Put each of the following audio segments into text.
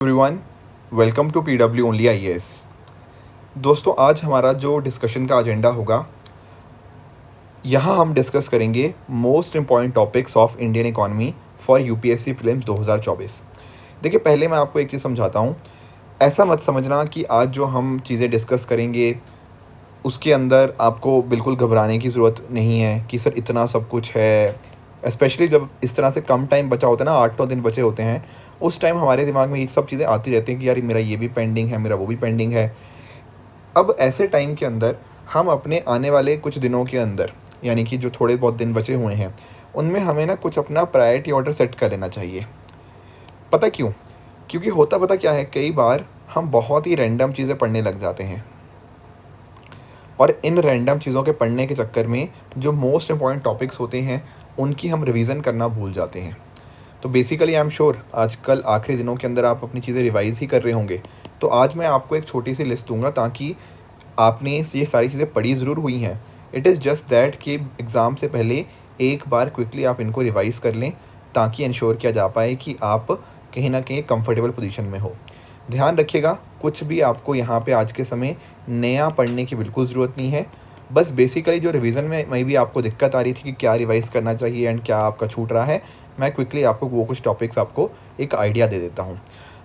Everyone, welcome to PW only IAS। दोस्तों, आज हमारा जो डिस्कशन का एजेंडा होगा, यहाँ हम डिस्कस करेंगे most important topics of Indian economy for UPSC prelims 2024। देखिए, पहले मैं आपको एक चीज़ समझाता हूँ। ऐसा मत समझना कि आज जो हम चीज़ें डिस्कस करेंगे उसके अंदर आपको बिल्कुल घबराने की ज़रूरत नहीं है कि सर इतना सब कुछ है। स्पेशली जब इस तरह से कम टाइम बचा होता है ना, 8-9 दिन बचे होते हैं, उस टाइम हमारे दिमाग में ये सब चीज़ें आती रहती हैं कि यार मेरा ये भी पेंडिंग है, मेरा वो भी पेंडिंग है। अब ऐसे टाइम के अंदर हम अपने आने वाले कुछ दिनों के अंदर, यानी कि जो थोड़े बहुत दिन बचे हुए हैं, उनमें हमें ना कुछ अपना प्रायोरिटी ऑर्डर सेट कर लेना चाहिए। पता क्यों? क्योंकि होता पता क्या है, कई बार हम बहुत ही रैंडम चीज़ें पढ़ने लग जाते हैं और इन रैंडम चीज़ों के पढ़ने के चक्कर में जो मोस्ट इम्पॉर्टेंट टॉपिक्स होते हैं उनकी हम रिवीजन करना भूल जाते हैं। तो बेसिकली आई एम श्योर आजकल आखिरी दिनों के अंदर आप अपनी चीज़ें रिवाइज़ ही कर रहे होंगे। तो आज मैं आपको एक छोटी सी लिस्ट दूंगा ताकि आपने ये सारी चीज़ें पढ़ी ज़रूर हुई हैं। इट इज़ जस्ट दैट कि एग्ज़ाम से पहले एक बार क्विकली आप इनको रिवाइज़ कर लें ताकि इंश्योर किया जा पाए कि आप कहीं ना कहीं कंफर्टेबल पोजीशन में हो। ध्यान रखिएगा, कुछ भी आपको यहाँ पे आज के समय नया पढ़ने की बिल्कुल ज़रूरत नहीं है। बस बेसिकली जो रिवीजन में भी आपको दिक्कत आ रही थी कि क्या रिवाइज़ करना चाहिए एंड क्या आपका छूट रहा है, मैं क्विकली आपको वो कुछ टॉपिक्स आपको एक आइडिया दे देता हूँ।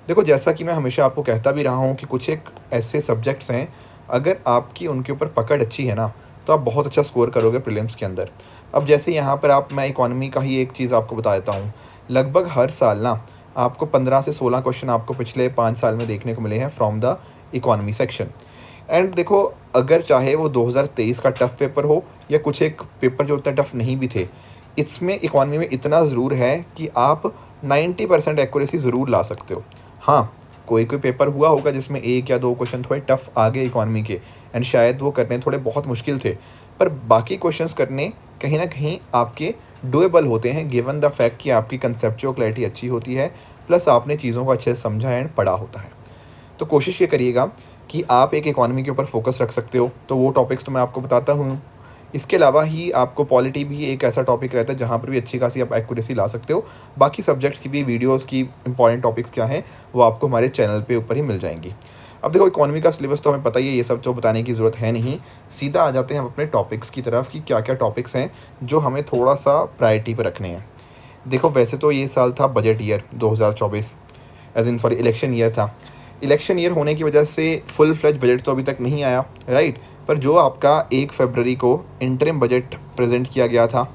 देखो, जैसा कि मैं हमेशा आपको कहता भी रहा हूँ कि कुछ एक ऐसे सब्जेक्ट्स हैं, अगर आपकी उनके ऊपर पकड़ अच्छी है ना, तो आप बहुत अच्छा स्कोर करोगे प्रीलिम्स के अंदर। अब जैसे यहाँ पर मैं इकोनॉमी का ही एक चीज़ आपको बता देता हूँ। लगभग हर साल ना आपको 15 से 16 क्वेश्चन आपको पिछले 5 साल में देखने को मिले हैं from the economy section. And देखो, अगर चाहे वो 2023 का टफ़ पेपर हो या कुछ एक पेपर जो उतना टफ़ नहीं भी थे, इसमें इकोनॉमी में इतना ज़रूर है कि आप 90% एक्यूरेसी ज़रूर ला सकते हो। हाँ, कोई पेपर हुआ होगा जिसमें 1 या 2 क्वेश्चन थोड़े टफ़ आ गए इकोनॉमी के, एंड शायद वो करने थोड़े बहुत मुश्किल थे, पर बाकी क्वेश्चंस करने कहीं ना कहीं आपके डुएबल होते हैं, गिवन द फैक्ट कि आपकी कंसेप्चुअल क्लैरिटी अच्छी होती है, प्लस आपने चीज़ों को अच्छे से समझा एंड पढ़ा होता है। तो कोशिश ये करिएगा कि आप एक इकोनॉमी के ऊपर फोकस रख सकते हो, तो वो टॉपिक्स तो मैं आपको बताता हूँ। इसके अलावा ही आपको पॉलिटी भी एक ऐसा टॉपिक रहता है जहाँ पर भी अच्छी खासी आप एक्यूरेसी ला सकते हो। बाकी सब्जेक्ट्स की भी वीडियोस की इंपॉर्टेंट टॉपिक्स क्या हैं वो आपको हमारे चैनल पे ऊपर ही मिल जाएंगी। अब देखो, इकोनॉमी का सिलेबस तो हमें पता ही है, ये सब तो बताने की ज़रूरत है नहीं। सीधा आ जाते हैं हम अपने टॉपिक्स की तरफ कि क्या क्या टॉपिक्स हैं जो हमें थोड़ा सा प्रायोरिटी पर रखने हैं। देखो, वैसे तो ये साल था बजट ईयर 2024, इलेक्शन ईयर था। इलेक्शन ईयर होने की वजह से फुल फ्लेज बजट तो अभी तक नहीं आया, राइट। पर जो आपका 1 फरवरी को इंटरिम बजट प्रेजेंट किया गया था,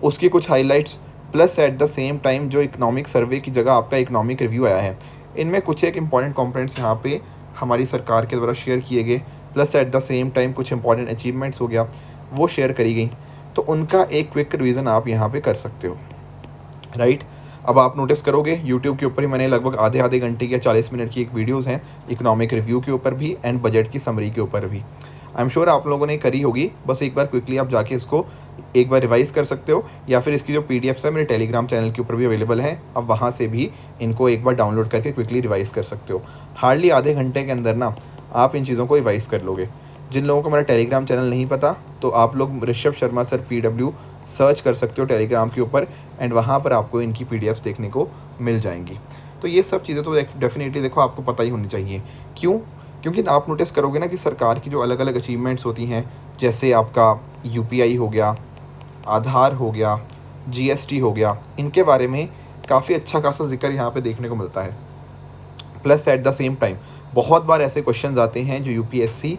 उसकी कुछ highlights, plus at the same time जो इकोनॉमिक सर्वे की जगह आपका इकोनॉमिक रिव्यू आया है, इनमें कुछ एक इंपॉर्टेंट कंपोनेंट्स यहाँ पे हमारी सरकार के द्वारा शेयर किए गए, plus at the same time कुछ इंपॉर्टेंट अचीवमेंट्स हो गया वो शेयर करी गई। तो उनका एक क्विक रिवीजन आप यहाँ पे कर सकते हो, राइट। अब आप नोटिस करोगे यूट्यूब के ऊपर ही मैंने लगभग आधे घंटे की 40 मिनट की एक वीडियोस हैं इकोनॉमिक रिव्यू के ऊपर भी एंड बजट की समरी के ऊपर भी। आई एम श्योर आप लोगों ने करी होगी, बस एक बार क्विकली आप जाके इसको एक बार रिवाइज़ कर सकते हो, या फिर इसकी जो PDFs है मेरे टेलीग्राम चैनल के ऊपर भी अवेलेबल है, अब वहाँ से भी इनको एक बार डाउनलोड करके क्विकली रिवाइज़ कर सकते हो। हार्डली आधे घंटे के अंदर ना आप इन चीज़ों को रिवाइज़ कर लोगे। जिन लोगों को मेरा टेलीग्राम चैनल नहीं पता, तो आप लोग Rishabh Sharma sir PW search कर सकते हो टेलीग्राम के ऊपर, एंड वहाँ पर आपको इनकी PDFs देखने को मिल जाएंगी। तो ये सब चीज़ें तो डेफिनेटली देखो आपको पता ही होनी चाहिए। क्यों? क्योंकि आप नोटिस करोगे ना कि सरकार की जो अलग अलग अचीवमेंट्स होती हैं, जैसे आपका UPI हो गया, आधार हो गया, GST हो गया, इनके बारे में काफ़ी अच्छा खासा जिक्र यहाँ पे देखने को मिलता है। Plus at the same time बहुत बार ऐसे क्वेश्चन आते हैं जो UPSC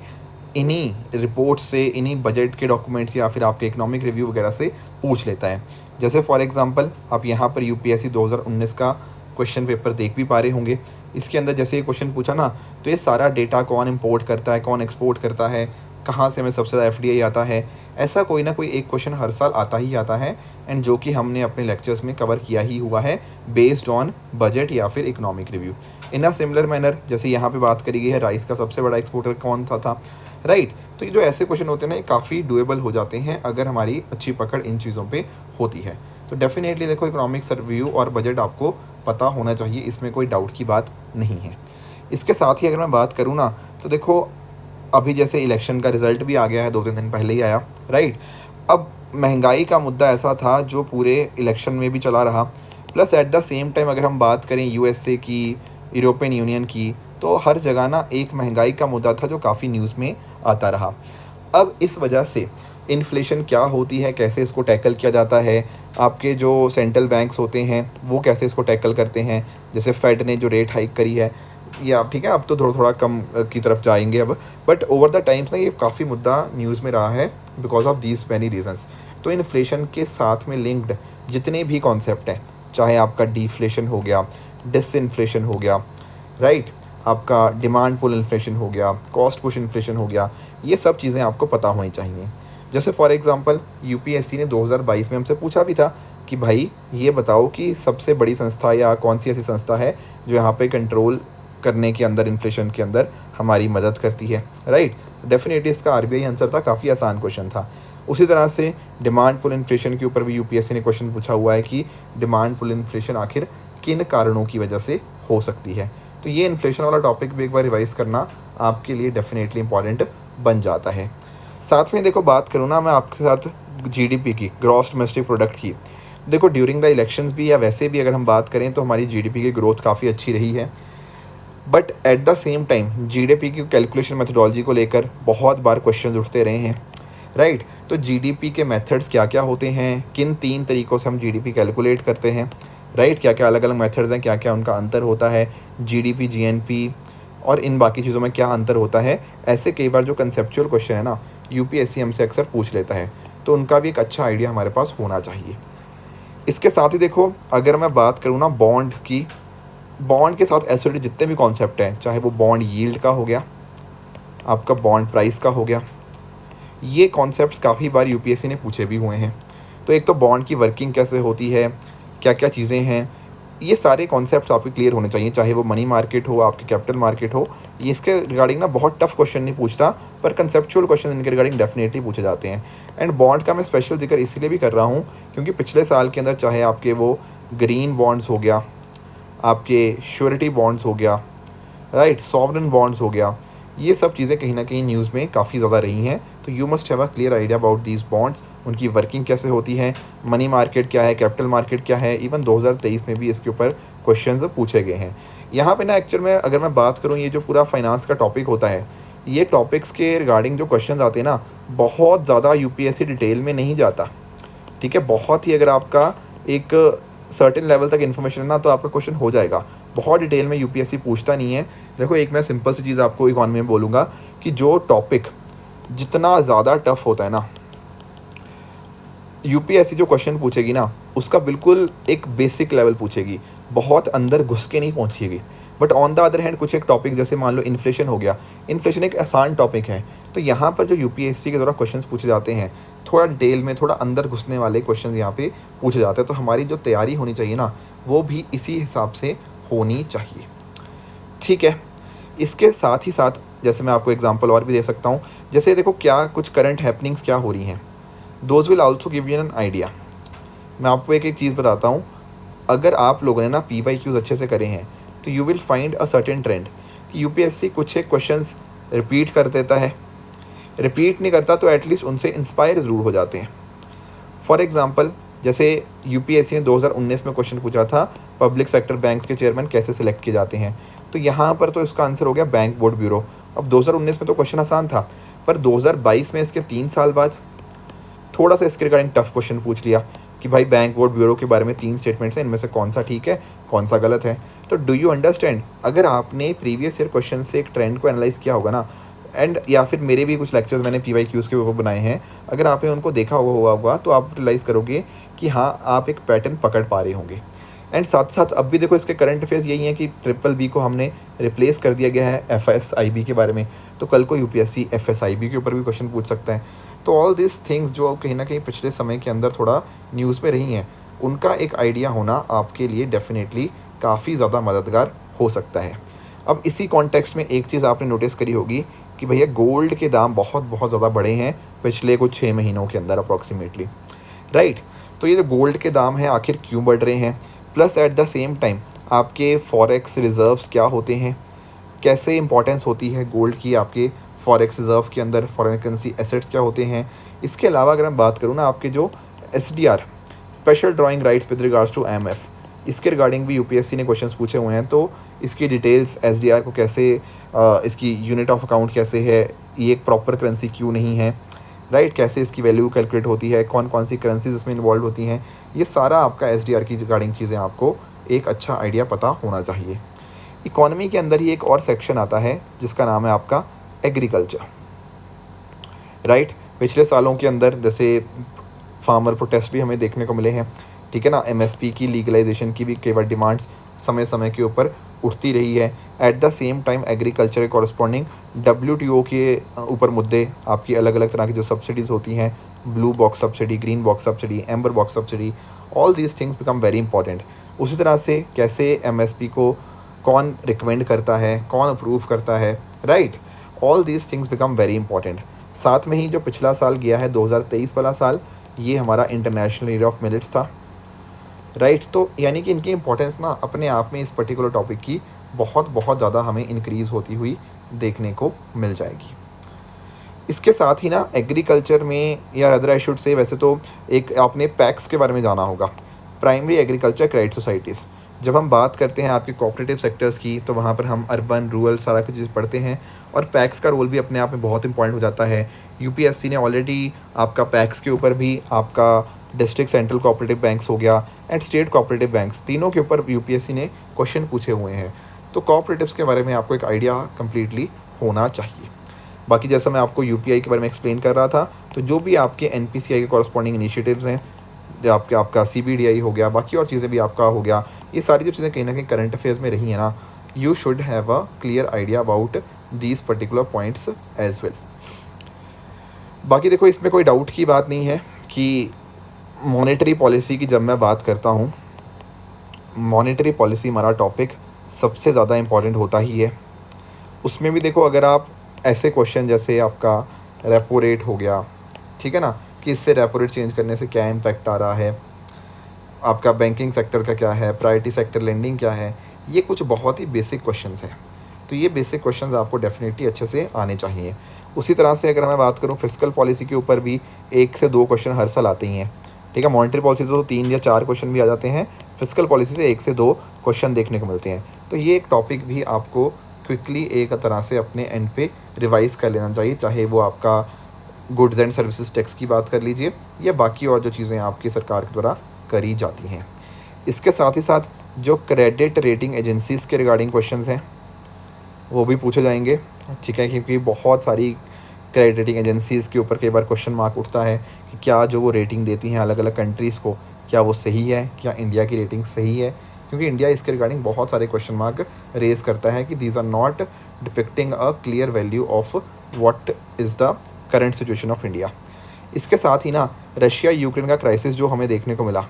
इन्हीं रिपोर्ट से, इन्हीं बजट के डॉक्यूमेंट्स या फिर आपके इकोनॉमिक रिव्यू वगैरह से पूछ लेता है। जैसे फॉर एग्जांपल आप यहाँ पर UPSC 2019 का क्वेश्चन पेपर देख भी पा रहे होंगे। इसके अंदर जैसे ये क्वेश्चन पूछा ना, तो ये सारा डेटा कौन इंपोर्ट करता है, कौन एक्सपोर्ट करता है, कहाँ से हमें सबसे ज़्यादा FDI आता है, ऐसा कोई ना कोई एक क्वेश्चन हर साल आता ही आता है, एंड जो कि हमने अपने लेक्चर्स में कवर किया ही हुआ है बेस्ड ऑन बजट या फिर economic review. In a similar manner जैसे यहाँ पे बात करी गई है राइस का सबसे बड़ा एक्सपोर्टर कौन था, राइट। तो ये जो ऐसे क्वेश्चन होते हैं ना, ये काफ़ी डुएबल हो जाते हैं अगर हमारी अच्छी पकड़ इन चीज़ों पे होती है। तो डेफिनेटली देखो, इकोनॉमिक्स रिव्यू और बजट आपको पता होना चाहिए, इसमें कोई डाउट की बात नहीं है। इसके साथ ही अगर मैं बात करूँ ना, तो देखो अभी जैसे इलेक्शन का रिजल्ट भी आ गया है, 2-3 दिन पहले ही आया, राइट। अब महंगाई का मुद्दा ऐसा था जो पूरे इलेक्शन में भी चला रहा, plus at the same time अगर हम बात करें USA की यूरोपियन यूनियन की, तो हर जगह ना एक महंगाई का मुद्दा था जो काफ़ी न्यूज़ में आता रहा। अब इस वजह से इन्फ्लेशन क्या होती है, कैसे इसको टैकल किया जाता है, आपके जो सेंट्रल बैंक्स होते हैं वो कैसे इसको टैकल करते हैं, जैसे फेड ने जो रेट हाइक करी है, ये आप ठीक है अब तो थोड़ा थोड़ा कम की तरफ जाएंगे अब, बट ओवर द टाइम्स ना ये काफ़ी मुद्दा न्यूज़ में रहा है because of these many reasons. तो इन्फ्लेशन के साथ में लिंक्ड जितने भी कॉन्सेप्ट हैं, चाहे आपका डिफ्लेशन हो गया, डिसइन्फ्लेशन हो गया, राइट, आपका डिमांड पुल इन्फ्लेशन हो गया, कॉस्ट पुश इन्फ्लेशन हो गया, ये सब चीज़ें आपको पता होनी चाहिए। जैसे फॉर एग्जांपल यूपीएससी ने 2022 में हमसे पूछा भी था कि भाई ये बताओ कि सबसे बड़ी संस्था या कौन सी ऐसी संस्था है जो यहाँ पे कंट्रोल करने के अंदर, इन्फ्लेशन के अंदर हमारी मदद करती है, राइट। डेफिनेटली इसका आरबीआई आंसर था, काफ़ी आसान क्वेश्चन था। उसी तरह से डिमांड पुल इन्फ्लेशन के ऊपर भी यूपीएससी ने क्वेश्चन पूछा हुआ है कि डिमांड पुल इन्फ्लेशन आखिर किन कारणों की वजह से हो सकती है। तो ये इन्फ्लेशन वाला टॉपिक भी एक बार रिवाइज करना आपके लिए डेफिनेटली इंपॉर्टेंट बन जाता है। साथ में देखो बात करूँ ना मैं आपके साथ जीडीपी की, ग्रॉस डोमेस्टिक प्रोडक्ट की, देखो ड्यूरिंग द इलेक्शंस भी या वैसे भी अगर हम बात करें तो हमारी जीडीपी की ग्रोथ काफ़ी अच्छी रही है। But at the same time GDP की कैलकुलेशन मेथडोलॉजी को लेकर बहुत बार क्वेश्चंस उठते रहे हैं, राइट। तो जीडीपी के मेथड्स क्या क्या होते हैं, किन 3 तरीक़ों से हम जीडीपी कैलकुलेट करते हैं, राइट, क्या क्या अलग अलग मेथड्स हैं, क्या क्या उनका अंतर होता है, जीडीपी, जीएनपी और इन बाकी चीज़ों में क्या अंतर होता है। ऐसे कई बार जो कंसेप्चुअल क्वेश्चन है ना यूपीएससी हमसे अक्सर पूछ लेता है, तो उनका भी एक अच्छा आइडिया हमारे पास होना चाहिए। इसके साथ ही देखो अगर मैं बात करूँ ना बॉन्ड की, बॉन्ड के साथ एसोसिएटेड जितने भी कॉन्सेप्ट हैं, चाहे वो बॉन्ड यील्ड का हो गया, आपका बॉन्ड प्राइस का हो गया, ये कॉन्सेप्ट्स काफ़ी बार यूपीएससी ने पूछे भी हुए हैं। तो एक तो बॉन्ड की वर्किंग कैसे होती है, क्या क्या चीज़ें हैं, ये सारे कॉन्सेप्ट्स आपके क्लियर होने चाहिए, चाहे वो मनी मार्केट हो, आपके कैपिटल मार्केट हो। ये इसके रिगार्डिंग ना बहुत टफ क्वेश्चन नहीं पूछता, पर कंसेप्चुअल क्वेश्चन इनके रिगार्डिंग डेफिनेटली पूछे जाते हैं। एंड बॉन्ड का मैं स्पेशल जिक्र इसलिए भी कर रहा हूँ क्योंकि पिछले साल के अंदर चाहे आपके वो ग्रीन बॉन्ड्स हो गया, आपके श्योरिटी बॉन्ड्स हो गया, राइट, सॉवरेन बॉन्ड्स हो गया, ये सब चीज़ें कहीं ना कहीं न्यूज़ में काफ़ी ज़्यादा रही हैं। तो you must have a clear idea about these bonds, उनकी वर्किंग कैसे होती है, मनी मार्केट क्या है, कैपिटल मार्केट क्या है। इवन 2023 में भी इसके ऊपर क्वेश्चंस पूछे गए हैं। यहाँ पे ना एक्चुअल में अगर मैं बात करूँ, ये जो पूरा फाइनेंस का टॉपिक होता है, ये टॉपिक्स के रिगार्डिंग जो क्वेश्चन आते हैं ना, बहुत ज़्यादा यूपीएससी डिटेल में नहीं जाता, ठीक है। बहुत ही अगर आपका एक सर्टेन लेवल तक इन्फॉर्मेशन है ना तो आपका क्वेश्चन हो जाएगा, बहुत डिटेल में यूपीएससी पूछता नहीं है। देखो एक मैं सिंपल सी चीज़ आपको इकोनॉमी में बोलूँगा कि जो टॉपिक जितना ज़्यादा टफ होता है ना, यूपीएससी जो क्वेश्चन पूछेगी ना उसका बिल्कुल एक बेसिक लेवल पूछेगी, बहुत अंदर घुस के नहीं पहुँचेगी। But on the other hand कुछ एक टॉपिक जैसे मान लो इन्फ्लेशन हो गया, इन्फ्लेशन एक आसान टॉपिक है, तो यहाँ पर जो यूपीएससी के द्वारा क्वेश्चंस पूछे जाते हैं थोड़ा डिटेल में, थोड़ा अंदर घुसने वाले क्वेश्चंस यहाँ पे पूछे जाते हैं। तो हमारी जो तैयारी होनी चाहिए ना वो भी इसी हिसाब से होनी चाहिए, ठीक है। इसके साथ ही साथ जैसे मैं आपको एग्जांपल और भी दे सकता हूँ, जैसे देखो क्या कुछ करंट हैपनिंग्स क्या हो रही हैं, those will also give you an idea. मैं आपको एक एक चीज़ बताता हूँ, अगर आप लोगों ने ना PYQs अच्छे से करे हैं तो you will find a certain trend कि यूपीएससी कुछ एक क्वेश्चंस रिपीट कर देता है, रिपीट नहीं करता तो एटलीस्ट उनसे इंस्पायर ज़रूर हो जाते हैं। फॉर एग्जांपल जैसे यूपीएससी ने 2019 में क्वेश्चन पूछा था पब्लिक सेक्टर बैंक्स के चेयरमैन कैसे सिलेक्ट किए जाते हैं, तो यहाँ पर तो इसका आंसर हो गया बैंक बोर्ड ब्यूरो। अब 2019 में तो क्वेश्चन आसान था, पर 2022 में इसके 3 साल बाद थोड़ा सा इसके रिगार्डिंग टफ क्वेश्चन पूछ लिया कि भाई बैंक बोर्ड ब्यूरो के बारे में 3 स्टेटमेंट्स हैं, इनमें से कौन सा ठीक है, कौन सा गलत है। तो डू यू अंडरस्टैंड, अगर आपने प्रीवियस ईयर क्वेश्चन से एक ट्रेंड को एनालाइज किया होगा ना, एंड या फिर मेरे भी कुछ लेक्चर्स मैंने PYQs के ऊपर बनाए हैं, अगर आपने उनको देखा हुआ होगा तो आप रियलाइज़ करोगे कि हाँ आप एक पैटर्न पकड़ पा रहे होंगे। एंड साथ साथ अब भी देखो इसके करंट अफेयर्स यही हैं कि BBB को हमने रिप्लेस कर दिया गया है FSIB के बारे में, तो कल को यूपीएससी FSIB के ऊपर भी क्वेश्चन पूछ सकता है। तो ऑल दिस थिंग्स जो कहीं ना कहीं पिछले समय के अंदर थोड़ा न्यूज़ में रही हैं, उनका एक आइडिया होना आपके लिए डेफिनेटली काफ़ी ज़्यादा मददगार हो सकता है। अब इसी कॉन्टेक्स्ट में एक चीज़ आपने नोटिस करी होगी कि भैया गोल्ड के दाम बहुत बहुत ज़्यादा बढ़े हैं पिछले कुछ 6 महीनों के अंदर अप्रॉक्सीमेटली, राइट। तो ये जो गोल्ड के दाम हैं आखिर क्यों बढ़ रहे हैं, plus at the same time आपके फॉरेक्स रिज़र्व्स क्या होते हैं, कैसे इंपॉर्टेंस होती है गोल्ड की आपके फॉरेक्स रिज़र्व के अंदर, फॉरेन करेंसी एसेट्स क्या होते हैं। इसके अलावा अगर मैं बात करूँ ना आपके जो SDR, special drawing rights with regards to IMF, इसके रिगार्डिंग भी यूपीएससी ने क्वेश्चंस पूछे हुए हैं। तो इसकी डिटेल्स, एसडीआर को कैसे, इसकी यूनिट ऑफ अकाउंट कैसे है, ये एक प्रॉपर करेंसी क्यों नहीं है, राइट, कैसे इसकी वैल्यू कैलकुलेट होती है, कौन कौन सी करेंसीज इसमें इन्वॉल्व होती हैं, ये सारा आपका एसडीआर की रिगार्डिंग चीज़ें आपको एक अच्छा आइडिया पता होना चाहिए। इकोनॉमी के अंदर ही एक और सेक्शन आता है जिसका नाम है आपका एग्रीकल्चर, राइट। पिछले सालों के अंदर जैसे फार्मर प्रोटेस्ट भी हमें देखने को मिले हैं, ठीक है ना। एमएसपी की लीगलाइजेशन की भी कई बार डिमांड्स समय समय के ऊपर उठती रही है। At the same time agriculture के कॉरस्पॉन्डिंग डब्ल्यूटीओ के ऊपर मुद्दे, आपकी अलग अलग तरह की जो सब्सिडीज़ होती हैं, blue box subsidy, green box subsidy, amber box subsidy, all these things become very important. उसी तरह से कैसे एमएसपी को कौन रिकमेंड करता है, कौन अप्रूव करता है, right, all these things become very important. साथ में ही जो पिछला साल गया है 2023 वाला साल, ये हमारा इंटरनेशनल ईयर ऑफ मिलेट्स था, राइट। तो यानी कि इनकी इंपॉर्टेंस ना अपने आप में इस पर्टिकुलर टॉपिक की बहुत बहुत ज़्यादा हमें इंक्रीज़ होती हुई देखने को मिल जाएगी। इसके साथ ही ना एग्रीकल्चर में, या अदर आई शुड से, वैसे तो एक आपने पैक्स के बारे में जाना होगा, प्राइमरी एग्रीकल्चर क्रेडिट सोसाइटीज़। जब हम बात करते हैं आपके कोऑपरेटिव सेक्टर्स की, तो वहाँ पर हम अर्बन, रूरल सारा कुछ चीज़ पढ़ते हैं, और पैक्स का रोल भी अपने आप में बहुत इंपॉर्टेंट हो जाता है। यूपीएससी ने ऑलरेडी आपका पैक्स के ऊपर भी आपका डिस्ट्रिक्ट सेंट्रल कोऑपरेटिव बैंक्स हो गया एंड स्टेट कोऑपरेटिव बैंक्स, तीनों के ऊपर यूपीएससी ने क्वेश्चन पूछे हुए हैं। तो कोऑपरेटिव्स के बारे में आपको एक आइडिया कम्प्लीटली होना चाहिए। बाकी जैसा मैं आपको यूपीआई के बारे में एक्सप्लेन कर रहा था, तो जो भी आपके एनपीसीआई के कॉरस्पॉन्डिंग इनिशिएटिव्स हैं, जो आपका सीबीडीआई हो गया, बाकी और चीज़ें भी आपका हो गया, ये सारी जो चीज़ें कहीं ना कहीं करंट अफेयर्स में रही है ना, you should have a clear idea about these particular points as well. बाकी देखो, इसमें कोई डाउट की बात नहीं है कि मॉनेटरी पॉलिसी की जब मैं बात करता हूँ, मॉनेटरी पॉलिसी हमारा टॉपिक सबसे ज़्यादा इम्पॉर्टेंट होता ही है। उसमें भी देखो, अगर आप ऐसे क्वेश्चन जैसे आपका रेपो रेट हो गया, ठीक है ना, कि इससे रेपो रेट चेंज करने से क्या इम्पैक्ट आ रहा है, आपका बैंकिंग सेक्टर का क्या है, प्रायोरिटी सेक्टर लेंडिंग क्या है, ये कुछ बहुत ही बेसिक क्वेश्चंस हैं। तो ये बेसिक क्वेश्चंस आपको डेफिनेटली अच्छे से आने चाहिए। उसी तरह से अगर मैं बात करूँ फिस्कल पॉलिसी के ऊपर भी 1 से 2 क्वेश्चन हर साल आते ही हैं, ठीक है। मॉनेटरी पॉलिसी से तो 3 या 4 क्वेश्चन भी आ जाते हैं, फिस्कल पॉलिसी से 1 से 2 क्वेश्चन देखने को मिलते हैं। तो ये एक टॉपिक भी आपको क्विकली एक तरह से अपने एंड पे रिवाइज कर लेना चाहिए, चाहे वो आपका गुड्स एंड सर्विसेज टैक्स की बात कर लीजिए या बाकी और जो चीज़ें आपकी सरकार के द्वारा करी जाती हैं। इसके साथ ही साथ जो क्रेडिट रेटिंग एजेंसीज़ के रिगार्डिंग क्वेश्चंस हैं वो भी पूछे जाएंगे, ठीक है, क्योंकि बहुत सारी क्रेडिट रेटिंग एजेंसीज़ के ऊपर कई बार क्वेश्चन मार्क उठता है कि क्या जो वो रेटिंग देती हैं अलग अलग कंट्रीज़ को, क्या वो सही है, क्या इंडिया की रेटिंग सही है, क्योंकि इंडिया इसके रिगार्डिंग बहुत सारे क्वेश्चन मार्क रेज करता है कि these are not depicting a clear value of what is the current situation of India. इसके साथ ही ना रशिया यूक्रेन का क्राइसिस जो हमें देखने को मिला,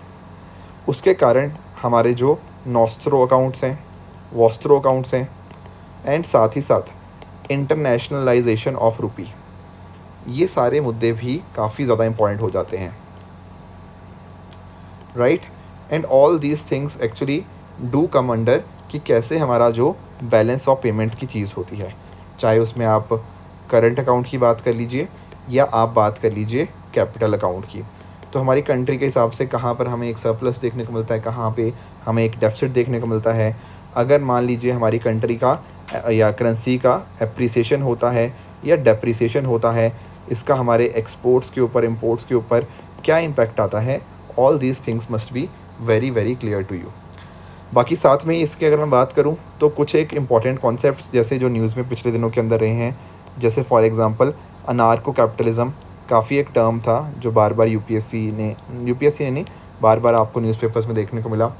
उसके कारण हमारे जो नॉस्ट्रो अकाउंट्स हैं, वॉस्ट्रो अकाउंट्स हैं, एंड साथ ही साथ इंटरनेशनलाइजेशन ऑफ रुपी, ये सारे मुद्दे भी काफ़ी ज़्यादा इंपॉर्टेंट हो जाते हैं, right. And all these things actually do come under कि कैसे हमारा जो बैलेंस ऑफ पेमेंट की चीज़ होती है, चाहे उसमें आप करंट अकाउंट की बात कर लीजिए या आप बात कर लीजिए कैपिटल अकाउंट की। तो हमारी कंट्री के हिसाब से कहाँ पर हमें एक सरप्लस देखने को मिलता है, कहाँ पे हमें एक डेफिसिट देखने को मिलता है। अगर मान लीजिए हमारी कंट्री का या करेंसी का एप्रिसिएशन होता है या डेप्रिसिएशन होता है, इसका हमारे एक्सपोर्ट्स के ऊपर, इंपोर्ट्स के ऊपर क्या इम्पैक्ट आता है, all these things must be very very clear to you. बाकी साथ में इसके अगर मैं बात करूं तो कुछ एक इम्पॉर्टेंट कॉन्सेप्ट्स जैसे जो न्यूज़ में पिछले दिनों के अंदर रहे हैं, जैसे फॉर एग्जांपल अनार्को कैपिटलिज्म, काफ़ी एक टर्म था जो बार बार यूपीएससी ने नहीं, बार बार आपको न्यूज़पेपर्स में देखने को मिला।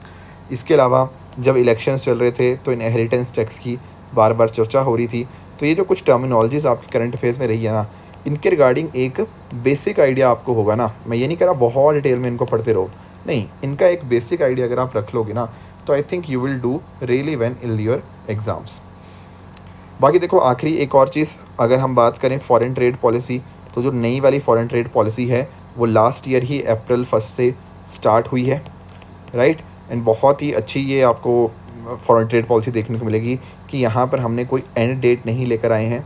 इसके अलावा जब इलेक्शंस चल रहे थे तो इनहेरिटेंस टैक्स की बार बार चर्चा हो रही थी। तो ये जो कुछ टर्मिनोलॉजीज़ आपके करंट अफेयर्स में रही है ना, इनके रिगार्डिंग एक बेसिक आइडिया आपको होगा ना। मैं ये नहीं कह रहा बहुत डिटेल में इनको पढ़ते रहो, नहीं, इनका एक बेसिक आइडिया अगर आप रख लोगे ना, तो I think you will do really well in your exams. बाकी देखो, आखिरी एक और चीज़, अगर हम बात करें फॉरेन ट्रेड पॉलिसी, तो जो नई वाली फॉरेन ट्रेड पॉलिसी है वो लास्ट ईयर ही अप्रैल 1 से स्टार्ट हुई है, राइट। एंड बहुत ही अच्छी ये आपको फॉरेन ट्रेड पॉलिसी देखने को मिलेगी कि यहाँ पर हमने कोई एंड डेट नहीं लेकर आए हैं,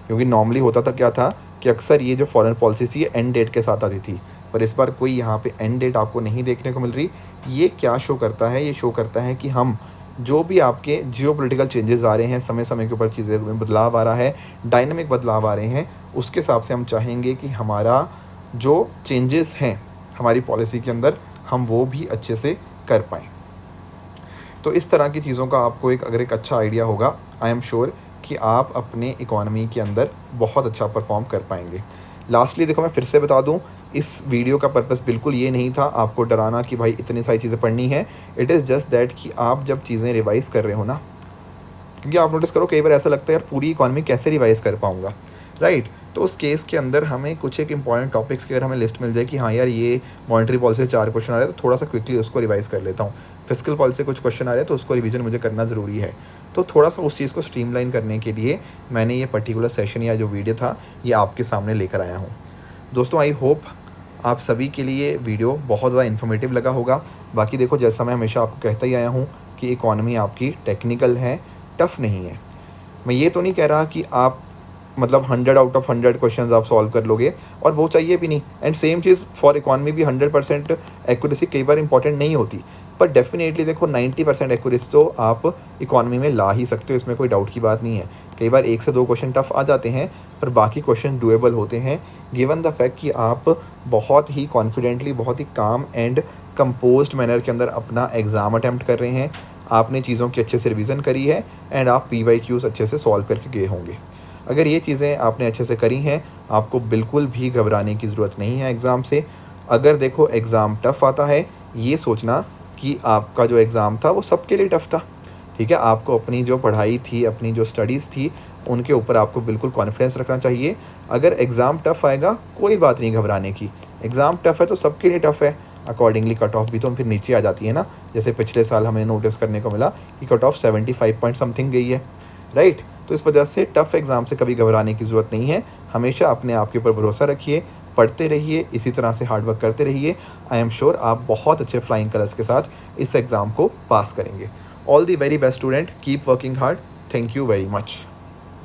क्योंकि नॉर्मली होता था क्या था कि अक्सर ये जो फॉरेन पॉलिसी थी ये एंड डेट के साथ आती थी, पर इस बार कोई यहाँ पे एंड डेट आपको नहीं देखने को मिल रही। ये क्या शो करता है? ये शो करता है कि हम जो भी आपके जियोपॉलिटिकल चेंजेस आ रहे हैं, समय-समय के ऊपर चीज़ें में बदलाव आ रहा है, डायनामिक बदलाव आ रहे हैं, उसके हिसाब से हम चाहेंगे कि हमारा जो चेंजेस हैं हमारी पॉलिसी के अंदर, हम वो भी अच्छे से कर पाएँ। तो इस तरह की चीज़ों का आपको अगर एक अच्छा आइडिया होगा, आई एम श्योर कि आप अपने इकोनॉमी के अंदर बहुत अच्छा परफ़ॉर्म कर पाएँगे। लास्टली देखो, मैं फिर से बता दूँ, इस वीडियो का पर्पस बिल्कुल ये नहीं था आपको डराना कि भाई इतनी सारी चीज़ें पढ़नी है। इट इज़ जस्ट दैट कि आप जब चीज़ें रिवाइज़ कर रहे हो ना, क्योंकि आप नोटिस करो कई बार ऐसा लगता है यार पूरी इकोनॉमी कैसे रिवाइज़ कर पाऊँगा, राइट? तो उस केस के अंदर हमें कुछ एक इंपॉर्टेंट टॉपिक्स की अगर हमें लिस्ट मिल जाए कि हाँ यार, ये मॉनेटरी पॉलिसी से 4 क्वेश्चन आ रहे हैं, तो थोड़ा-सा क्विकली उसको रिवाइज़ कर लेता हूँ। फिस्कल पॉलिसी से कुछ क्वेश्चन आ रहे हैं, तो उसको रिवीजन मुझे करना ज़रूरी है। तो थोड़ा-सा उस चीज़ को स्ट्रीमलाइन करने के लिए मैंने ये पर्टिकुलर सेशन या जो वीडियो था, ये आपके सामने लेकर आया हूँ। दोस्तों, आई होप आप सभी के लिए वीडियो बहुत ज़्यादा इन्फॉर्मेटिव लगा होगा। बाकी देखो, जैसा मैं हमेशा आपको कहता ही आया हूँ कि इकोनॉमी आपकी टेक्निकल है, टफ़ नहीं है। मैं ये तो नहीं कह रहा कि आप मतलब 100 आउट ऑफ 100 क्वेश्चंस आप सॉल्व कर लोगे, और वो चाहिए भी नहीं। And same cheese for economy भी 100% एक्यूरेसी कई बार इंपॉर्टेंट नहीं होती, पर डेफिनेटली देखो 90% एक्यूरेसी तो आप इकोनॉमी में ला ही सकते हो, इसमें कोई डाउट की बात नहीं है। कई बार 1 से 2 क्वेश्चन टफ आ जाते हैं, पर बाकी क्वेश्चन डूएबल होते हैं, गिवन द फैक्ट कि आप बहुत ही कॉन्फिडेंटली, बहुत ही काम एंड कंपोज्ड मैनर के अंदर अपना एग्ज़ाम अटैम्प्ट कर रहे हैं। आपने चीज़ों की अच्छे से रिवीजन करी है एंड आप PYQs अच्छे से सॉल्व करके गए होंगे। अगर ये चीज़ें आपने अच्छे से करी हैं, आपको बिल्कुल भी घबराने की ज़रूरत नहीं है एग्ज़ाम से। अगर देखो एग्ज़ाम टफ़ आता है, ये सोचना कि आपका जो एग्ज़ाम था वो सबके लिए टफ़ था, ठीक है? आपको अपनी जो पढ़ाई थी, अपनी जो स्टडीज़ थी, उनके ऊपर आपको बिल्कुल कॉन्फिडेंस रखना चाहिए। अगर एग्ज़ाम टफ़ आएगा, कोई बात नहीं घबराने की। एग्ज़ाम टफ़ है तो सबके लिए टफ़ है, अकॉर्डिंगली कट ऑफ भी तो फिर नीचे आ जाती है ना। जैसे पिछले साल हमें नोटिस करने को मिला कि कट ऑफ 75 पॉइंट समथिंग गई है, राइट? तो इस वजह से टफ़ एग्ज़ाम से कभी घबराने की ज़रूरत नहीं है। हमेशा अपने आप के ऊपर भरोसा रखिए, पढ़ते रहिए, इसी तरह से हार्ड वर्क करते रहिए। आई एम श्योर आप बहुत अच्छे फ्लाइंग कलर्स के साथ इस एग्ज़ाम को पास करेंगे। All the very best student, keep working hard. Thank you very much.